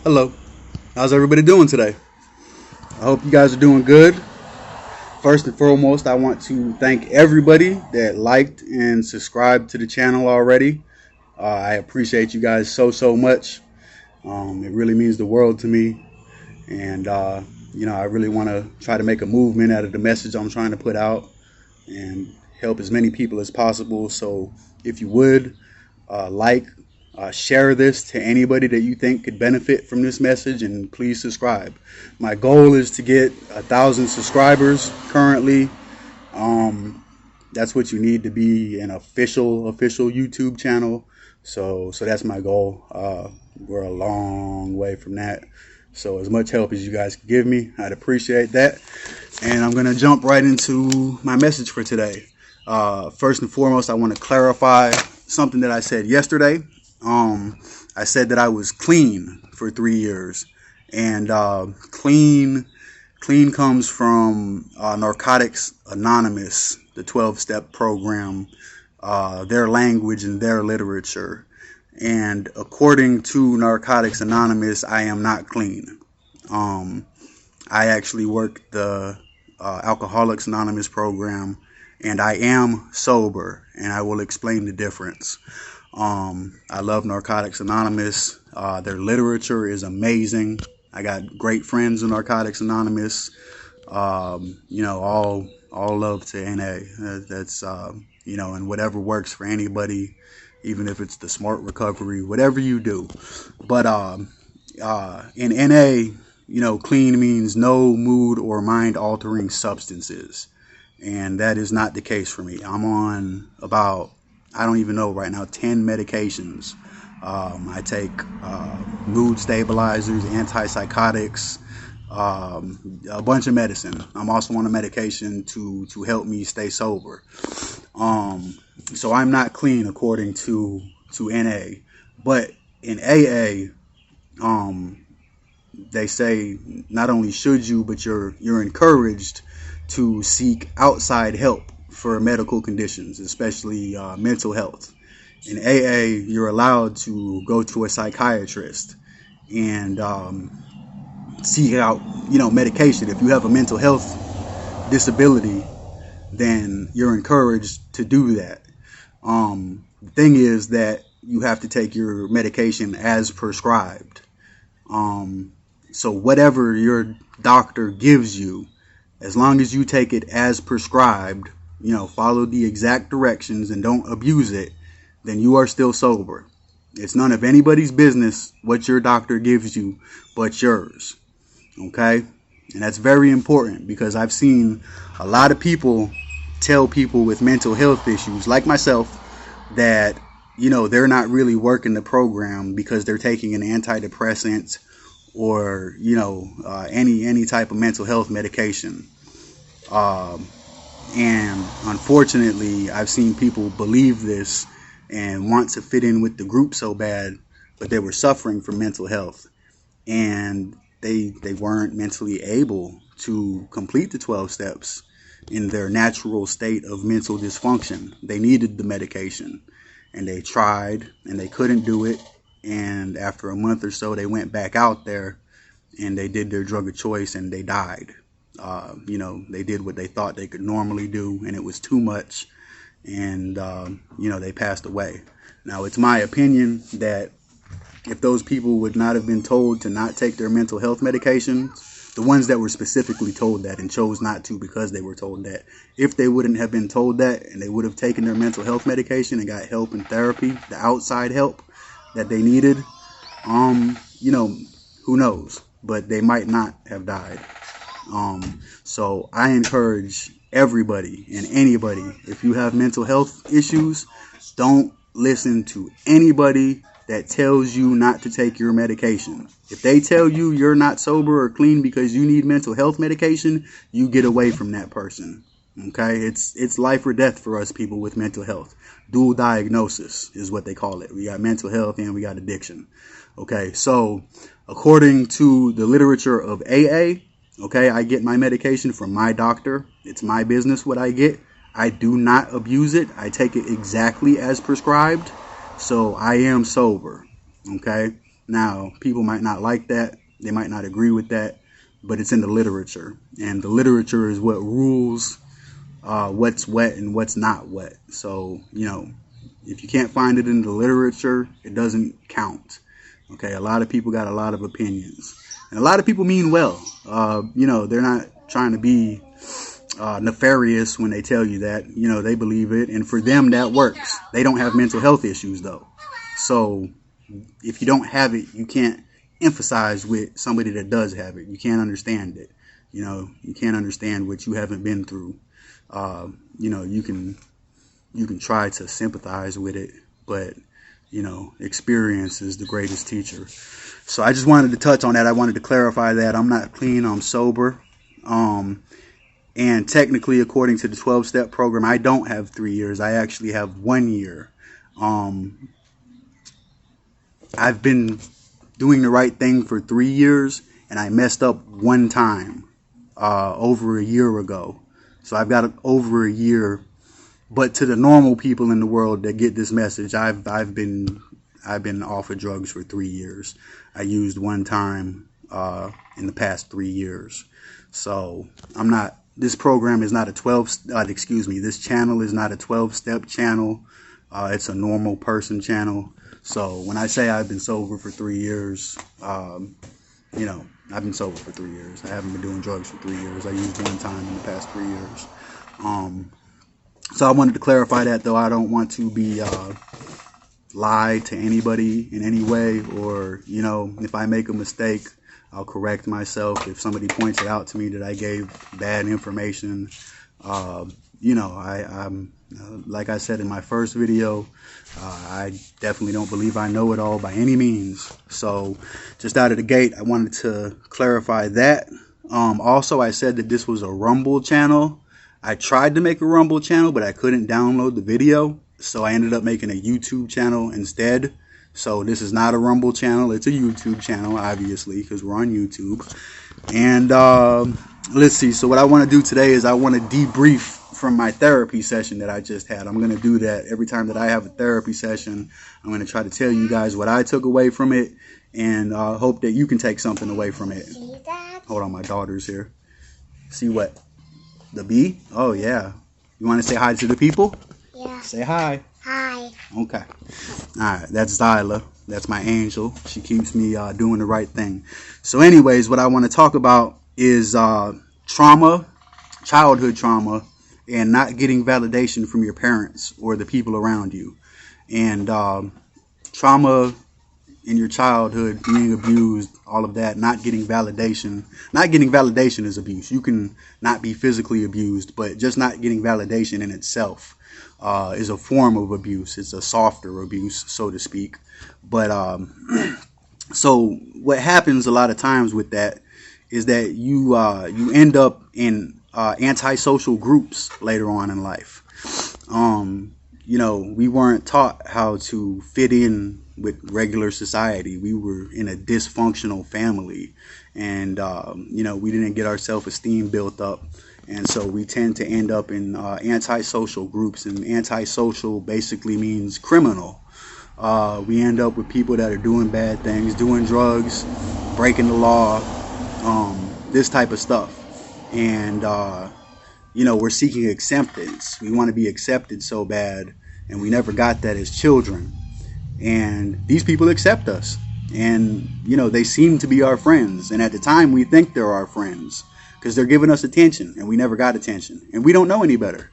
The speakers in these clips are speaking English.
Hello. How's everybody doing today? I hope you guys are doing good. First and foremost, I want to thank everybody that liked and subscribed to the channel already. I appreciate you guys so much. It really means the world to me. And, I really want to try to make a movement out of the message I'm trying to put out and help as many people as possible. So if you would, like, share this to anybody that you think could benefit from this message, and please subscribe. My goal is to get 1,000 subscribers currently. That's what you need to be an official YouTube channel. So that's my goal. We're a long way from that. So as much help as you guys can give me, I'd appreciate that. And I'm going to jump right into my message for today. First and foremost, I want to clarify something that I said yesterday. I said that I was clean for 3 years, and clean comes from Narcotics Anonymous, the 12-step program, their language and their literature. And according to Narcotics Anonymous, I am not clean. I actually work the Alcoholics Anonymous program, and I am sober, and I will explain the difference. I love Narcotics Anonymous. Their literature is amazing. I got great friends in Narcotics Anonymous. All love to NA. That's and whatever works for anybody, even if it's the smart recovery, whatever you do. But in NA, clean means no mood or mind altering substances, and that is not the case for me. I'm on about, I don't even know right now, 10 medications. I take mood stabilizers, antipsychotics, a bunch of medicine. I'm also on a medication to help me stay sober. So I'm not clean according to NA. But in AA, they say not only should you, but you're encouraged to seek outside help for medical conditions, especially mental health. In AA, you're allowed to go to a psychiatrist and seek out, medication. If you have a mental health disability, then you're encouraged to do that. The thing is that you have to take your medication as prescribed. So whatever your doctor gives you, as long as you take it as prescribed, follow the exact directions and don't abuse it, then you are still sober. It's none of anybody's business what your doctor gives you but yours. Okay? And that's very important, because I've seen a lot of people tell people with mental health issues, like myself, that, they're not really working the program because they're taking an antidepressant or, any type of mental health medication. And unfortunately, I've seen people believe this and want to fit in with the group so bad, but they were suffering from mental health, and they weren't mentally able to complete the 12 steps in their natural state of mental dysfunction. They needed the medication, and they tried, and they couldn't do it. And after a month or so, they went back out there, and they did their drug of choice, and they died. They did what they thought they could normally do, and it was too much, and they passed away. Now, it's my opinion that if those people would not have been told to not take their mental health medications, the ones that were specifically told that and chose not to because they were told that, if they wouldn't have been told that and they would have taken their mental health medication and got help and therapy, the outside help that they needed, who knows? But they might not have died. So I encourage everybody and anybody, if you have mental health issues, don't listen to anybody that tells you not to take your medication. If they tell you you're not sober or clean because you need mental health medication, you get away from that person. Okay? It's life or death for us people with mental health. Dual diagnosis is what they call it. We got mental health and we got addiction. Okay? So according to the literature of AA, okay, I get my medication from my doctor. It's my business what I get. I do not abuse it. I take it exactly as prescribed. So I am sober. Okay. Now, people might not like that. They might not agree with that, but it's in the literature. And the literature is what rules what's wet and what's not wet. So, if you can't find it in the literature, it doesn't count. Okay, a lot of people got a lot of opinions. And a lot of people mean well. They're not trying to be nefarious when they tell you that. They believe it. And for them, that works. They don't have mental health issues, though. So if you don't have it, you can't emphasize with somebody that does have it. You can't understand it. You can't understand what you haven't been through. You can try to sympathize with it, but experience is the greatest teacher. So I just wanted to touch on that. I wanted to clarify that I'm not clean, I'm sober. And technically, according to the 12-step program, I don't have 3 years. I actually have 1 year. I've been doing the right thing for 3 years, and I messed up one time over a year ago. So I've got over a year. But to the normal people in the world that get this message, I've been off of drugs for 3 years. I used one time in the past 3 years. So I'm not. This program is not a 12. This channel is not a 12-step channel. It's a normal person channel. So when I say I've been sober for 3 years, I've been sober for 3 years. I haven't been doing drugs for 3 years. I used one time in the past 3 years. So I wanted to clarify that, though. I don't want to be lie to anybody in any way, or if I make a mistake, I'll correct myself. If somebody points it out to me that I gave bad information, I'm like I said in my first video, I definitely don't believe I know it all by any means. So just out of the gate, I wanted to clarify that. Also, I said that this was a Rumble channel. I tried to make a Rumble channel, but I couldn't download the video, so I ended up making a YouTube channel instead. So this is not a Rumble channel, it's a YouTube channel, obviously, because we're on YouTube. And let's see, so what I want to do today is I want to debrief from my therapy session that I just had. I'm going to do that every time that I have a therapy session. I'm going to try to tell you guys what I took away from it, and hope that you can take something away from it. Hold on, my daughter's here. See what? The bee? Oh, yeah. You want to say hi to the people? Yeah. Say hi. Hi. Okay. All right. That's Zyla. That's my angel. She keeps me doing the right thing. So anyways, what I want to talk about is trauma, childhood trauma, and not getting validation from your parents or the people around you. And trauma in your childhood, being abused, all of that, not getting validation. Not getting validation is abuse. You can not be physically abused, but just not getting validation in itself is a form of abuse. It's a softer abuse, so to speak. But so what happens a lot of times with that is that you end up in antisocial groups later on in life. We weren't taught how to fit in with regular society. We were in a dysfunctional family, and we didn't get our self-esteem built up, and so we tend to end up in antisocial groups. And antisocial basically means criminal. We end up with people that are doing bad things, doing drugs, breaking the law, this type of stuff. And we're seeking acceptance. We want to be accepted so bad, and we never got that as children. And these people accept us, and they seem to be our friends, and at the time we think they're our friends because they're giving us attention, and we never got attention, and we don't know any better.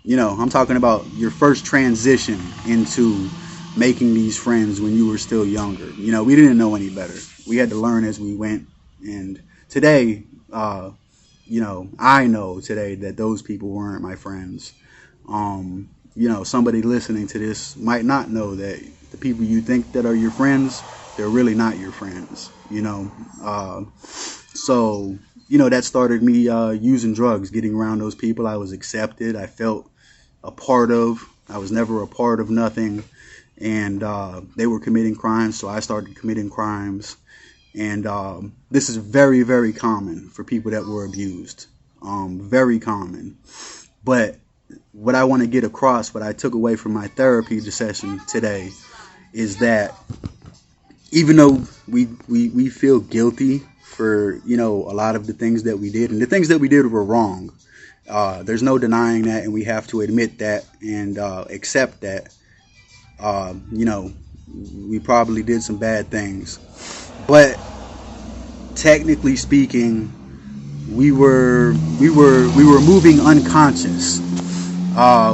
I'm talking about your first transition into making these friends when you were still younger. We didn't know any better. We had to learn as we went. And today, I know today that those people weren't my friends. Somebody listening to this might not know that the people you think that are your friends, they're really not your friends. So that started me using drugs, getting around those people. I was accepted. I felt a part of. I was never a part of nothing. And they were committing crimes, so I started committing crimes. And this is very, very common for people that were abused. Very common. But what I want to get across, what I took away from my therapy session today, is that even though we feel guilty for, you know, a lot of the things that we did, and the things that we did were wrong. There's no denying that, and we have to admit that and accept that. You know, we probably did some bad things, but technically speaking, we were moving unconscious.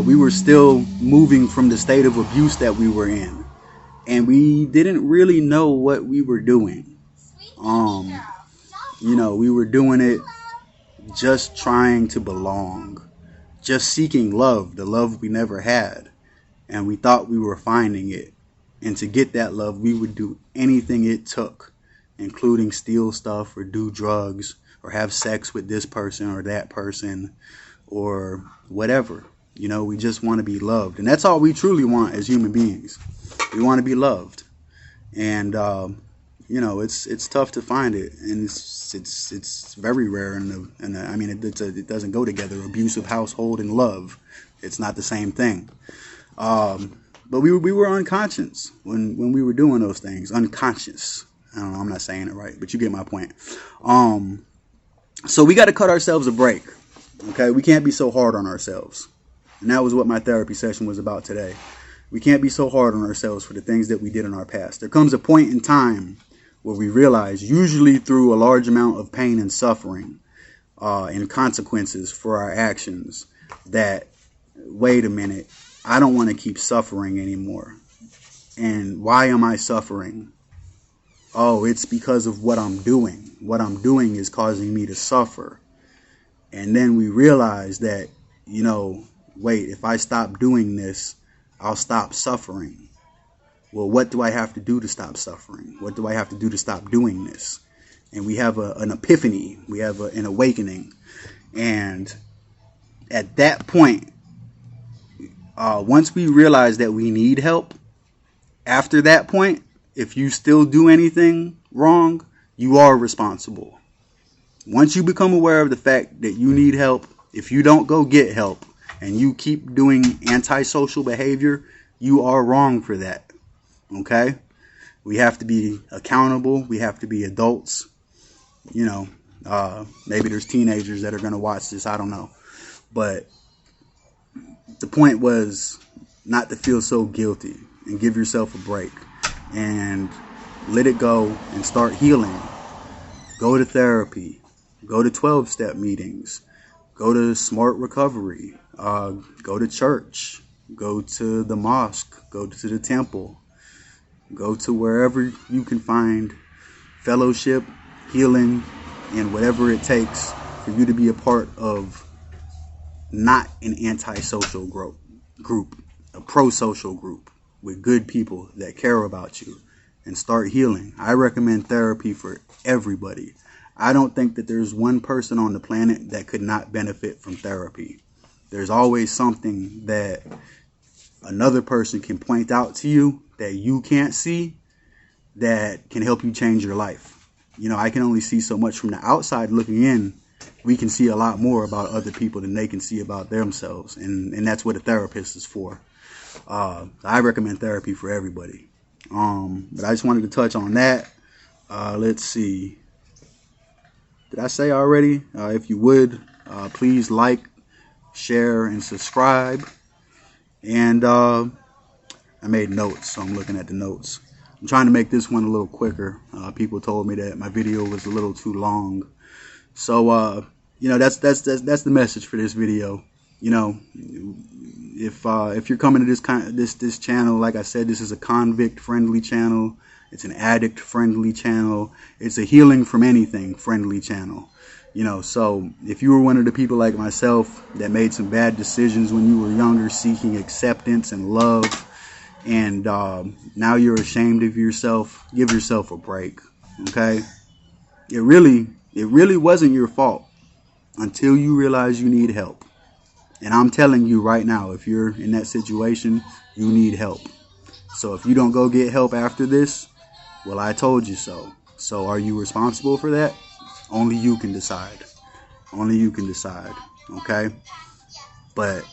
We were still moving from the state of abuse that we were in, and we didn't really know what we were doing. You know, we were doing it just trying to belong, just seeking love, the love we never had, and we thought we were finding it. And to get that love, we would do anything it took, including steal stuff or do drugs or have sex with this person or that person or whatever. You know, we just want to be loved. And that's all we truly want as human beings. We want to be loved. And, you know, it's tough to find it. And it's very rare. I mean, it doesn't go together. Abusive household and love. It's not the same thing. But we were unconscious when we were doing those things. Unconscious. I don't know, I'm not saying it right, but you get my point. So we got to cut ourselves a break. Okay, we can't be so hard on ourselves. And that was what my therapy session was about today. We can't be so hard on ourselves for the things that we did in our past. There comes a point in time where we realize, usually through a large amount of pain and suffering and consequences for our actions, that, wait a minute, I don't want to keep suffering anymore. And why am I suffering? Oh, it's because of what I'm doing. What I'm doing is causing me to suffer. And then we realize that, you know, wait, if I stop doing this, I'll stop suffering. Well, what do I have to do to stop suffering? What do I have to do to stop doing this? And we have an epiphany. We have an awakening. And at that point, once we realize that we need help, after that point, if you still do anything wrong, you are responsible. Once you become aware of the fact that you need help, if you don't go get help and you keep doing antisocial behavior, you are wrong for that. Okay? We have to be accountable. We have to be adults. You know, maybe there's teenagers that are going to watch this. I don't know. But the point was not to feel so guilty and give yourself a break and let it go and start healing. Go to therapy. Go to 12-step meetings. Go to Smart Recovery. Go to church. Go to the mosque. Go to the temple. Go to wherever you can find fellowship, healing, and whatever it takes for you to be a part of not an antisocial group, a pro-social group with good people that care about you, and start healing. I recommend therapy for everybody. I don't think that there's one person on the planet that could not benefit from therapy. There's always something that another person can point out to you that you can't see that can help you change your life. You know, I can only see so much from the outside looking in. We can see a lot more about other people than they can see about themselves. And that's what a therapist is for. I recommend therapy for everybody. But I just wanted to touch on that. Let's see. Did I say already? If you would, please like, share, and subscribe. And I made notes, so I'm looking at the notes. I'm trying to make this one a little quicker. People told me that my video was a little too long. So, you know, that's the message for this video. You know, if you're coming to this channel, like I said, this is a convict-friendly channel. It's an addict-friendly channel. It's a healing from anything friendly channel. You know, so if you were one of the people like myself that made some bad decisions when you were younger, seeking acceptance and love, and now you're ashamed of yourself, give yourself a break. Okay? It really wasn't your fault until you realize you need help. And I'm telling you right now, if you're in that situation, you need help. So if you don't go get help after this, well, I told you so. So are you responsible for that? Only you can decide. Only you can decide. Okay? But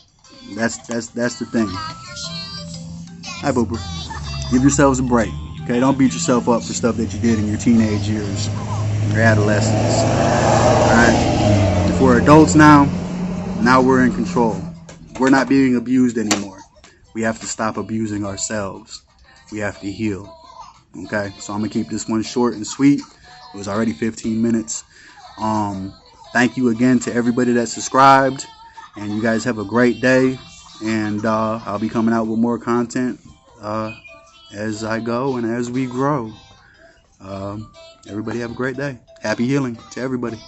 that's the thing. Hi, Booper. Give yourselves a break. Okay, don't beat yourself up for stuff that you did in your teenage years, your adolescence. Alright? If we're adults now we're in control. We're not being abused anymore. We have to stop abusing ourselves. We have to heal. Okay, so I'm gonna keep this one short and sweet. It was already 15 minutes. Thank you again to everybody that subscribed, and you guys have a great day. And I'll be coming out with more content as I go and as we grow. Everybody have a great day. Happy healing to everybody.